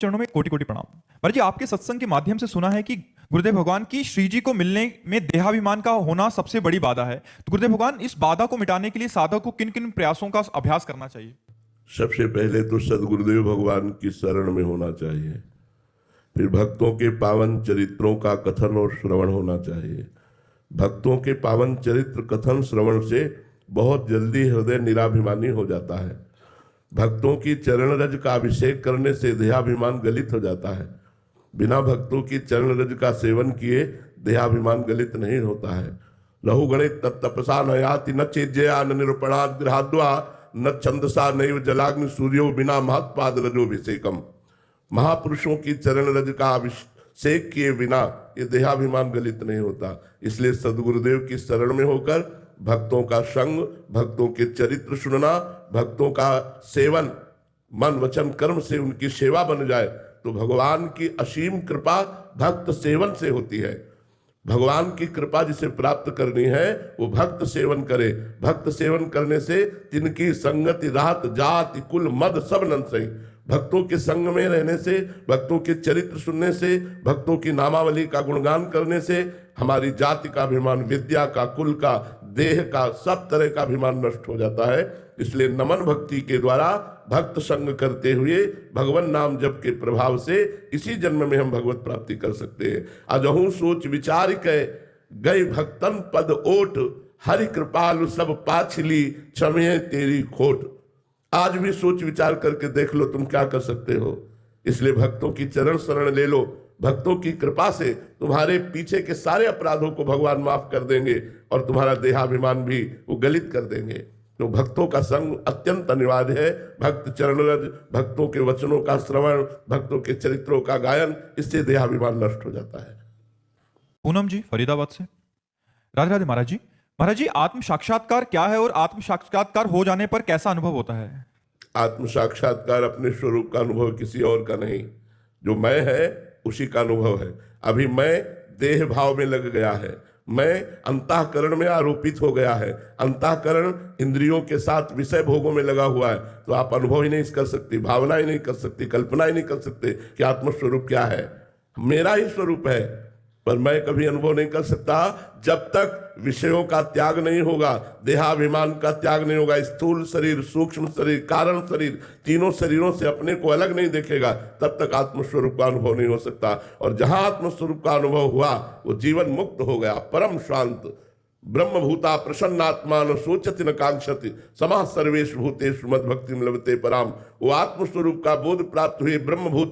चरणों में कोटि कोटि प्रणाम। महाराज जी, आपके सत्संग के माध्यम से सुना है कि गुरुदेव भगवान की श्री जी को मिलने में देहाभिमान का होना सबसे बड़ी बाधा है। तो गुरुदेव भगवान, इस बाधा को मिटाने के लिए साधक को किन किन प्रयासों का अभ्यास करना चाहिए? सबसे पहले तो सदगुरुदेव भगवान की शरण में होना चाहिए, फिर भक्तों के पावन चरित्रों का कथन और श्रवण होना चाहिए। भक्तों के पावन चरित्र कथन श्रवण से बहुत जल्दी हृदय निराभिमानी हो जाता है। भक्तों की चरण रज का अभिषेक करने से देहाभिमान गलित हो जाता है। बिना भक्तों की चरण रज का सेवन किए देहाभिमान गलित नहीं होता है। लहु गणित तपसा न याति न चेज्या न निरूपणाद गृहाद्वा न छंदसा नैव जलाग्नि सूर्यो बिना महत्पाद रजोभिषेकम। महापुरुषों की चरण रज का अभिषेक किए बिना ये देहाभिमान गलित नहीं होता। इसलिए सदगुरुदेव की शरण में होकर भक्तों का संग, भक्तों के चरित्र सुनना, भक्तों का सेवन, मन वचन कर्म से उनकी सेवा बन जाए तो भगवान की असीम कृपा भक्त सेवन से होती है। भगवान की कृपा जिसे प्राप्त करनी है वो भक्त सेवन करे। भक्त सेवन करने से जिनकी संगति रात जाति कुल मद सब नन सही। भक्तों के संग में रहने से, भक्तों के चरित्र सुनने से, भक्तों की नामावली का गुणगान करने से हमारी जाति का अभिमान, विद्या का, कुल का, देह का, सब तरह का अभिमान नष्ट हो जाता है। इसलिए नमन भक्ति के द्वारा भक्त संग करते हुए भगवान नाम जप के प्रभाव से इसी जन्म में हम भगवत प्राप्ति कर सकते हैं। अजहू सोच विचार के गए भक्तन पद ओट, हरि कृपालु सब पाछली क्षमे तेरी खोट। आज भी सोच विचार करके देख लो तुम क्या कर सकते हो। इसलिए भक्तों की चरण शरण ले लो। भक्तों की कृपा से तुम्हारे पीछे के सारे अपराधों को भगवान माफ कर देंगे और तुम्हारा देहाभिमान भी वो गलित कर देंगे। तो भक्तों का संग अत्यंत अनिवार्य है। भक्त चरणरज, भक्तों के वचनों का श्रवण, भक्तों के चरित्रों का गायन, इससे देहाभिमान नष्ट हो जाता है। पूनम जी फरीदाबाद से। राधे राधे महाराज जी। महाराज जी, आत्म साक्षात्कार क्या है और आत्म साक्षात्कार हो जाने पर कैसा अनुभव होता है? आत्म साक्षात्कार अपने स्वरूप का अनुभव, किसी और का नहीं। जो मैं है उसी का अनुभव है। अभी मैं देह भाव में लग गया है, मैं अंतःकरण में आरोपित हो गया है, अंतःकरण इंद्रियों के साथ विषय भोगों में लगा हुआ है। तो आप अनुभव ही नहीं कर सकती, भावना ही नहीं कर सकती, कल्पना ही नहीं कर सकते कि आत्मस्वरूप क्या है। मेरा ही स्वरूप है, पर मैं कभी अनुभव नहीं कर सकता जब तक विषयों का त्याग नहीं होगा, देहाभिमान का त्याग नहीं होगा। स्थूल शरीर, सूक्ष्म शरीर, कारण शरीर, तीनों शरीरों से अपने को अलग नहीं देखेगा, तब तक आत्मस्वरूप का अनुभव नहीं हो सकता। और जहां आत्मस्वरूप का अनुभव हुआ वो जीवन मुक्त हो गया, परम शांत। ब्रह्मभूता प्रसन्नात्मा न सोचति न कांक्षति समाः सर्वेषु भूतेषु मद्भक्तिं लभते पराम। वो आत्मस्वरूप का बोध प्राप्त हुए ब्रह्मभूत